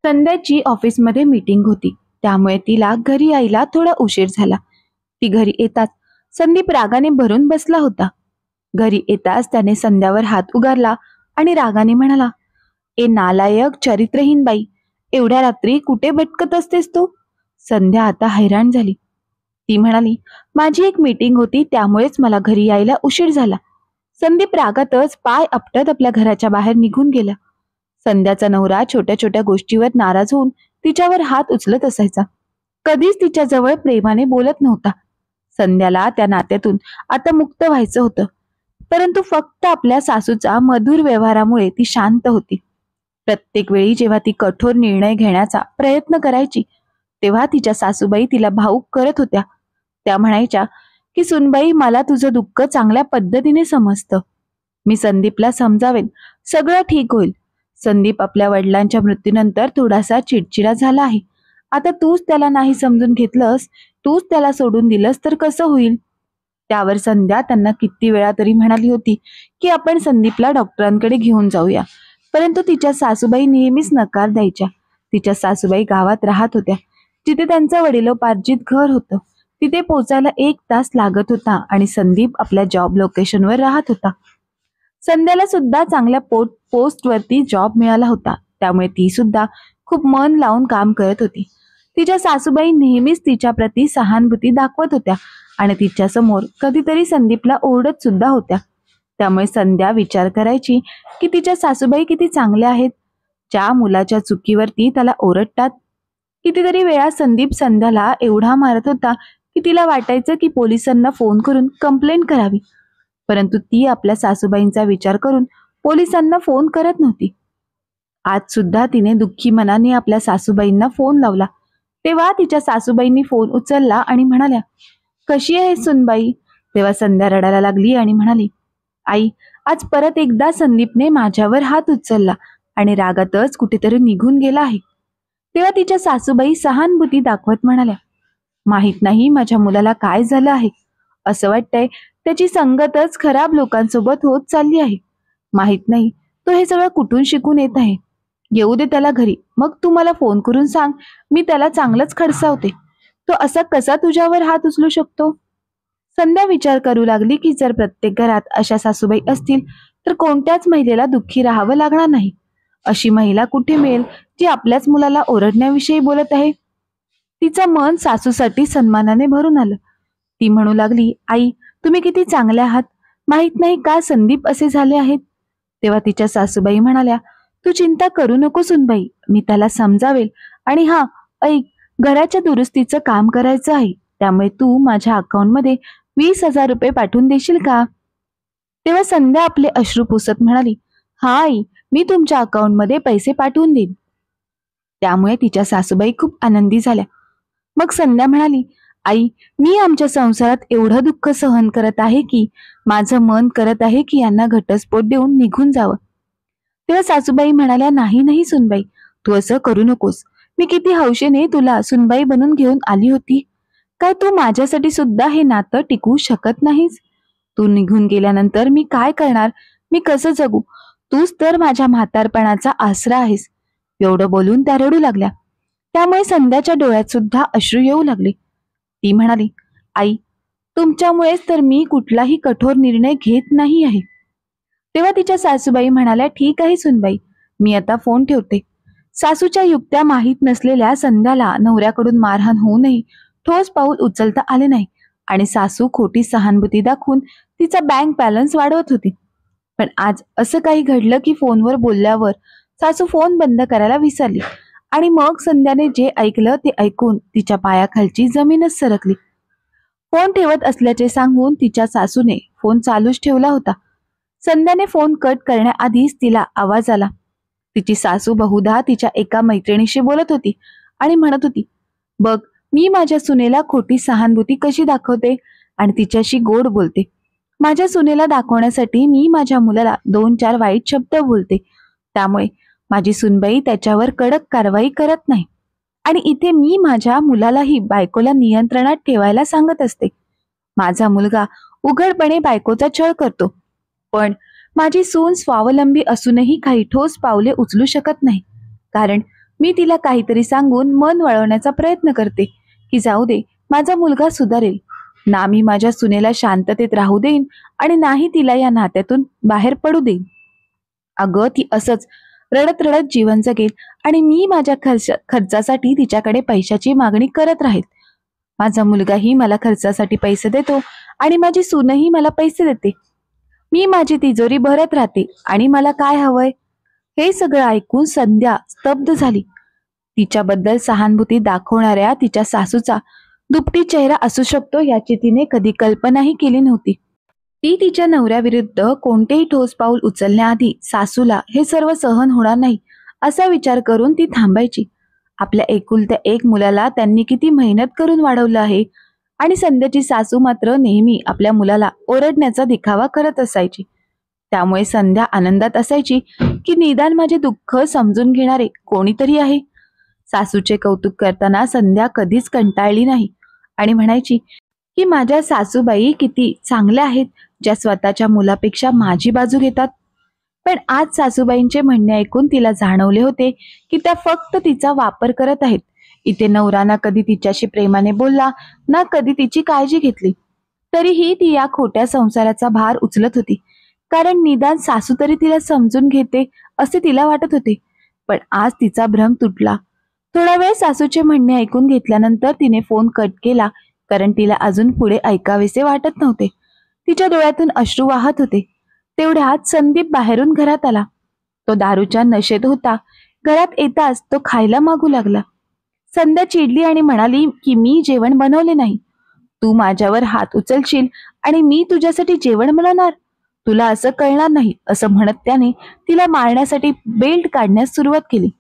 संध्याची ऑफिसमध्ये मीटिंग होती, त्यामुळे तिला घरी यायला थोडा उशीर झाला. ती घरी येताच संदीप रागाने भरून बसला होता. घरी येताच त्याने संध्यावर हात उगारला आणि रागाने म्हणाला, ए नालायक चरित्रहीन बाई, एवढ्या रात्री कुठे भटकत असतेस तू? संध्या आता हैराण झाली. ती म्हणाली, माझी एक मीटिंग होती, त्यामुळेच मला घरी यायला उशीर झाला. संदीप रागातच पाय आपटत आपल्या घराच्या बाहेर निघून गेला. संध्याचा नवरा छोट्या छोट्या गोष्टीवर नाराज होऊन तिच्यावर हात उचलत असायचा. कधीच तिच्याजवळ प्रेमाने बोलत नव्हता. संध्याला त्या नात्यातून आता मुक्त व्हायचं होतं, परंतु फक्त आपल्या सासूचा मधुर व्यवहारामुळे ती शांत होती. प्रत्येक वेळी जेव्हा ती कठोर निर्णय घेण्याचा प्रयत्न करायची, तेव्हा तिच्या सासूबाई तिला भावूक करत होत्या. त्या म्हणायच्या की सुनबाई, मला तुझं दुःख चांगल्या पद्धतीने समजतं. मी संदीपला समजावेन, सगळं ठीक होईल. संदीप आपल्या वडिलांच्या मृत्यूनंतर थोडासा चिडचिडा झाला आहे. आता तूच त्याला नाही समजून घेतलंस, तूच त्याला सोडून दिलंस तर कसं होईल? त्यावर संध्या त्यांना किती वेळा तरी म्हणाली होती की आपण संदीपला डॉक्टरांकडे घेऊन जाऊया, परंतु तिच्या सासूबाई नेहमीच नकार द्यायच्या. तिच्या सासूबाई गावात राहत होत्या, जिथे त्यांचं वडिलोपार्जित घर होतं. तिथे पोचायला 1 तास लागत होता आणि संदीप आपल्या जॉब लोकेशनवर राहत होता. संध्याला सुद्धा चांगल्या पोस्टवरती जॉब मिळाला होता, त्यामुळे ती सुद्धा खूप मन लावून काम करत होती. तिच्या सासूबाई नेहमीच तिच्या प्रती सहानुभूती दाखवत होत्या आणि तिच्या समोर कधीतरी संदीपला ओरडत सुद्धा होत्या. त्यामुळे संध्या विचार करायची की तिच्या सासूबाई किती चांगल्या आहेत, ज्या मुलाच्या चुकीवरती त्याला ओरडतात. कितीतरी वेळा संदीप संध्याला एवढा मारत होता की तिला वाटायचं की पोलिसांना फोन करून कंप्लेंट करावी, परंतु ती आपल्या सासूबाईंचा विचार करून पोलिसांना फोन करत नव्हती. आज सुद्धा तिने दुःखी मनाने आपल्या सासूबाईंना फोन लावला, तेव्हा तिच्या सासूबाईंनी फोन उचलला आणि म्हणाल्या, कशी आहे सुनबाई? तेव्हा संध्या रडायला लागली आणि म्हणाली, आई, आज परत एकदा संदीपने माझ्यावर हात उचलला आणि रागातच कुठेतरी निघून गेला आहे. तेव्हा तिच्या सासूबाई सहानुभूती दाखवत म्हणाल्या, माहित नाही माझ्या मुलाला काय झालं आहे. असं वाटतंय त्याची संगतच खराब लोकांसोबत होत चालली आहे. माहित नाही तो हे सगळं कुठून शिकून येत आहे. येऊ दे त्याला घरी, मग तू मला फोन करून सांग, मी त्याला चांगलंच खडसावते. तो असा कसा तुझ्यावर हात उचलू शकतो? संध्या विचार करू लागली की जर प्रत्येक घरात अशा सासूबाई असतील तर कोणत्याच महिलेला दुःखी राहावं लागणार नाही. अशी महिला कुठे मिळेल जी आपल्याच मुलाला ओरडण्याविषयी बोलत आहे? तिचं मन सासूसाठी सन्मानाने भरून आलं. ती म्हणू लागली, आई, तुम्ही किती चांगल्या आहात. माहित नाही का संदीप असे झाले आहेत. तेव्हा तिच्या सासूबाई म्हणाल्या, तू चिंता करू नको सुनबाई, मी त्याला समजावेल. आणि हा, ऐक, घराच्या दुरुस्तीचं काम करायचं आहे, त्यामुळे तू माझ्या अकाउंटमध्ये 20,000 रुपये पाठवून देशील का? तेव्हा संध्या आपले अश्रू पुसत म्हणाली, हा आई, मी तुमच्या अकाउंटमध्ये पैसे पाठवून देईन. त्यामुळे तिच्या सासूबाई खूप आनंदी झाल्या. मग संध्या म्हणाली, आई, मी आमच्या संसारात एवढं दुःख सहन करत आहे की माझं मन करत आहे की यांना घटस्फोट देऊन निघून जावं. तेव्हा सासूबाई म्हणाल्या, नाही नाही सुनबाई, तू असं करू नकोस. मी किती हौशेने तुला सुनबाई बनून घेऊन आली होती. काय तू माझ्यासाठी सुद्धा हे नातं टिकवू शकत नाहीस? तू निघून गेल्यानंतर मी काय करणार? मी कसं जगू? तूच तर माझ्या म्हातारपणाचा आसरा आहेस. एवढं बोलून त्या रडू लागल्या. त्यामुळे संध्याच्या डोळ्यात सुद्धा अश्रू येऊ लागले. ती म्हणाली, आई, तुमच्यामुळेच तर मी कुठलाही कठोर निर्णय घेत नाही आहे. तेव्हा तिच्या सासूबाई म्हणाल्या, ठीक आहे सुनबाई, मी आता फोन ठेवते. सासूच्या युक्त्या माहीत नसलेल्या संध्याला नवऱ्याकडून मारहाण होऊनही ठोस पाऊल उचलता आले नाही आणि सासू खोटी सहानुभूती दाखवून तिचा बँक बॅलन्स वाढवत होती. पण आज असं काही घडलं की फोनवर बोलल्यावर सासू फोन बंद करायला विसरली आणि मग संध्याने जे ऐकलं ते ऐकून तिच्या पायाखालची जमीनच सरकली. फोन ठेवत असल्याचे सांगून तिच्या सासूने फोन चालूच ठेवला होता. संध्याने फोन कट करण्याआधीच तिला आवाज आला. तिची सासू बहुधा तिच्या एका मैत्रिणीशी बोलत होती आणि म्हणत होती, बघ, मी माझ्या सुनेला खोटी सहानुभूती कशी दाखवते आणि तिच्याशी गोड बोलते. माझ्या सुनेला दाखवण्यासाठी मी माझ्या मुलाला 2-4 वाईट शब्द बोलते, त्यामुळे माझी सुनबाई त्याच्यावर कडक कारवाई करत नाही. आणि इथे मी माझ्या मुलालाही बायकोला नियंत्रणात ठेवायला सांगत असते. माझा मुलगा उघडपणे बायकोचा छळ करतो, पण माझी सून स्वावलंबी असूनही काही ठोस पावले उचलू शकत नाही, कारण मी तिला काहीतरी सांगून मन वळवण्याचा प्रयत्न करते की जाऊ दे, माझा मुलगा सुधारेल. ना मी माझ्या सुनेला शांततेत राहू देईन आणि नाही तिला या नात्यातून बाहेर पडू देईन. अगं ती असंच रडत रडत जीवन जगेल आणि मी माझ्या खर्चासाठी तिच्याकडे पैशाची मागणी करत राहील. माझा मुलगाही मला खर्चासाठी पैसे देतो आणि माझी सूनही मला पैसे देते. मी माझी तिजोरी भरत राहते आणि मला काय हवंय? हे सगळं ऐकून संध्या स्तब्ध झाली. तिच्याबद्दल सहानुभूती दाखवणाऱ्या तिच्या सासूचा दुपटी चेहरा असू शकतो याची तिने कधी कल्पनाही केली नव्हती. ती तिच्या नवऱ्याविरुद्ध कोणतेही ठोस पाऊल उचलण्याआधी सासूला हे सर्व सहन होणार नाही असा विचार करून ती थांबायची. आपल्या एकुलत्या एक मुलाला त्यांनी किती मेहनत करून वाढवलं आहे आणि संध्याची सासू मात्र नेहमी आपल्या मुलाला ओरडण्याचा दिखावा करत असायची. त्यामुळे संध्या आनंदात असायची की निदान माझे दुःख समजून घेणारे कोणीतरी आहे. सासूचे कौतुक करताना संध्या कधीच कंटाळली नाही आणि म्हणायची की माझ्या सासूबाई किती चांगल्या आहेत, ज्या स्वतःच्या मुलापेक्षा माझी बाजू घेतात. पण आज सासूबाईंचे म्हणणे ऐकून तिला जाणवले होते की त्या फक्त तिचा वापर करत आहेत. इथे नवरा ना कधी तिच्याशी प्रेमाने बोलला, ना कधी तिची काळजी घेतली. तरीही ती या खोट्या संसाराचा भार उचलत होती, कारण निदान सासू तरी तिला समजून घेते असे तिला वाटत होते. पण आज तिचा भ्रम तुटला. थोडा वेळ सासूचे म्हणणे ऐकून घेतल्यानंतर तिने फोन कट केला, कारण तिला अजून पुढे ऐकावेसे वाटत नव्हते. तिच्या डोळ्यातून अश्रू वाहत होते. तेवढ्यात संदीप बाहेरून घरात आला. तो दारूच्या नशेत होता. घरात येताच तो खायला मागू लागला. संध्या चिडली आणि म्हणाली की मी जेवण बनवले नाही. तू माझ्यावर हात उचलशील आणि मी तुझ्यासाठी जेवण बनवणार? तुला असं कळणार नाही, असं म्हणत त्याने तिला मारण्यासाठी बेल्ट काढण्यास सुरुवात केली.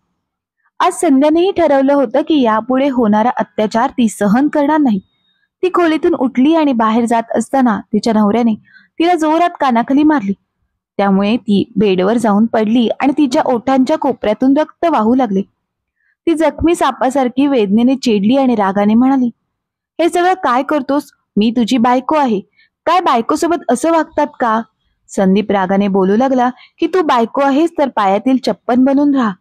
आज संध्यानेही ठरवलं होतं की यापुढे होणारा अत्याचार ती सहन करणार नाही. ती खोलीतून उठली आणि बाहेर जात असताना तिच्या नवऱ्याने तिला जोरात कानाखाली मारली. त्यामुळे ती बेडवर जाऊन पडली आणि तिच्या ओठांच्या कोपऱ्यातून रक्त वाहू लागले. ती जखमी सापासारखी वेदनेने चिडली आणि रागाने म्हणाली, हे सगळं काय करतोस? मी तुझी बायको आहे. काय बायकोसोबत असं वागतात का? संदीप रागाने बोलू लागला की तू बायको आहेस तर पायातील चप्पन बनून राहा.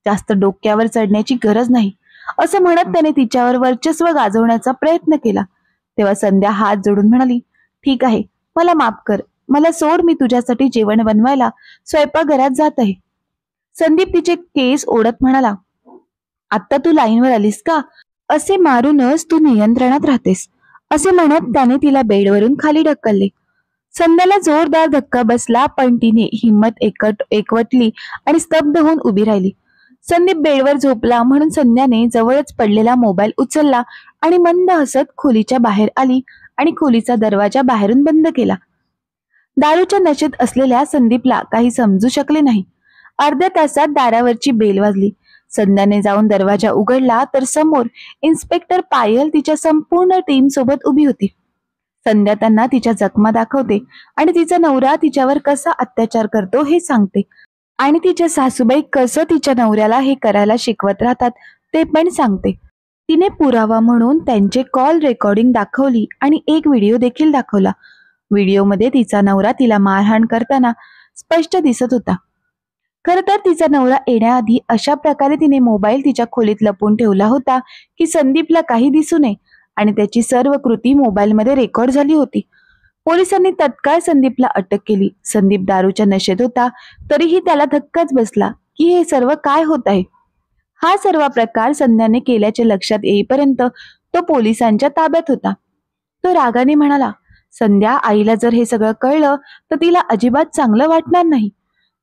जास्त डोक्यावर चढण्याची गरज नाही, असं म्हणत त्याने तिच्यावर वर्चस्व गाजवण्याचा प्रयत्न केला. तेव्हा संध्या हात जोडून म्हणाली, ठीक आहे, मला माफ कर. मला सोड, मी तुझ्यासाठी जेवण बनवायला स्वयंपाकघरात जात आहे. संदीप तिचे केस ओढत म्हणाला, आत्ता तू लाईनवर आलीस का? असे मारूनच तू नियंत्रणात राहतेस. असे म्हणत त्याने तिला बेडवरून खाली ढकलले. संध्याला जोरदार धक्का बसला, पण तिने हिंमत एकवटली आणि स्तब्ध होऊन उभी राहिली. संदीप बेडवर झोपला म्हणून संध्याने जवळच पडलेला मोबाईल उचलला आणि मंद हसत खोलीच्या बाहेर आली आणि खोलीचा दरवाजा बाहेरून बंद केला. दारूच्या नशेत असलेल्या संदीपला काही समजू शकले नाही. अर्ध्या तासात दारावरची बेल वाजली. संध्याने जाऊन दरवाजा उघडला तर समोर इन्स्पेक्टर पायल तिच्या संपूर्ण टीम सोबत उभी होती. संध्या त्यांना तिच्या जखमा दाखवते आणि तिचा नवरा तिच्यावर कसा अत्याचार करतो हे सांगते आणि तिच्या सासूबाई कसं तिच्या नवऱ्याला हे करायला शिकवत राहतात ते पण सांगते. तिने पुरावा म्हणून त्यांचे कॉल रेकॉर्डिंग दाखवली आणि एक व्हिडिओ देखील दाखवला. व्हिडिओमध्ये तिचा नवरा तिला मारहाण करताना स्पष्ट दिसत होता. खर तर तिचा नवरा येण्याआधी अशा प्रकारे तिने मोबाईल तिच्या खोलीत लपवून ठेवला होता की संदीपला काही दिसू नये आणि त्याची सर्व कृती मोबाईलमध्ये रेकॉर्ड झाली होती. पोलिसांनी तत्काळ संदीपला अटक केली. संदीप दारूच्या नशेत होता, तरीही त्याला धक्काच बसला की हे सर्व काय होत आहे. हा सर्व प्रकार संध्याने केल्याचे लक्षात येईपर्यंत तो पोलिसांच्या ताब्यात होता. तो रागाने म्हणाला, संध्या, आईला जर हे सगळं कळलं तर तिला अजिबात चांगलं वाटणार नाही.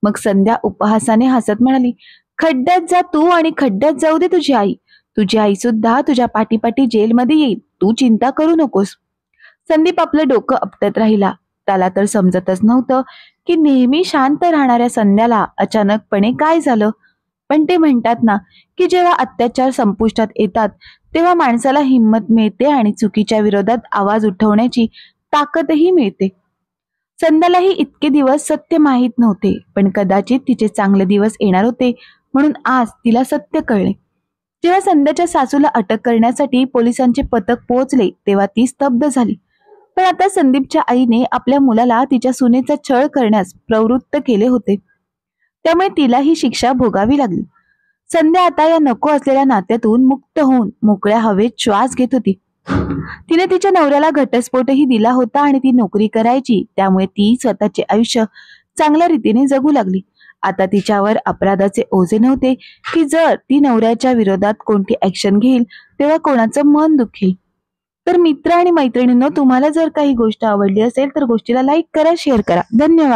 मग संध्या उपहासाने हसत म्हणाली, खड्ड्यात जा तू आणि खड्ड्यात जाऊ दे तुझी आई. तुझी आई सुद्धा तुझ्या पाठीपाठी जेलमध्ये येईल, तू चिंता करू नकोस. संदीप आपलं डोकं आपटत राहिला. त्याला तर समजतच नव्हतं की नेहमी शांत राहणाऱ्या संध्याला अचानकपणे काय झालं. पण ते म्हणतात ना की जेव्हा अत्याचार संपुष्टात येतात तेव्हा माणसाला हिंमत मिळते आणि चुकीच्या विरोधात आवाज उठवण्याची ताकदही मिळते. संध्यालाही इतके दिवस सत्य माहीत नव्हते, पण कदाचित तिचे चांगले दिवस येणार होते म्हणून आज तिला सत्य कळले. जेव्हा संध्याच्या सासूला अटक करण्यासाठी पोलिसांचे पथक पोहोचले तेव्हा ती स्तब्ध झाली. पण आता संदीपच्या आईने आपल्या मुलाला तिच्या सुनेचा छळ करण्यास प्रवृत्त केले होते, त्यामुळे तिला ही शिक्षा भोगावी लागली. संध्या आता या नको असलेल्या नात्यातून मुक्त होऊन मोकळ्या हवेत श्वास घेत होती. तिने तिच्या नवऱ्याला घटस्फोटही दिला होता आणि ती नोकरी करायची, त्यामुळे ती स्वतःचे आयुष्य चांगल्या रीतीने जगू लागली. आता तिच्यावर अपराधाचे ओझे नव्हते की जर ती नवऱ्याच्या विरोधात कोणती ऍक्शन घेईल तेव्हा कोणाचं मन दुखेल. तर मित्र आणि मैत्रिणींनो, तुम्हाला जर काही गोष्ट आवडली असेल तर गोष्टीला लाईक करा, शेअर करा. धन्यवाद.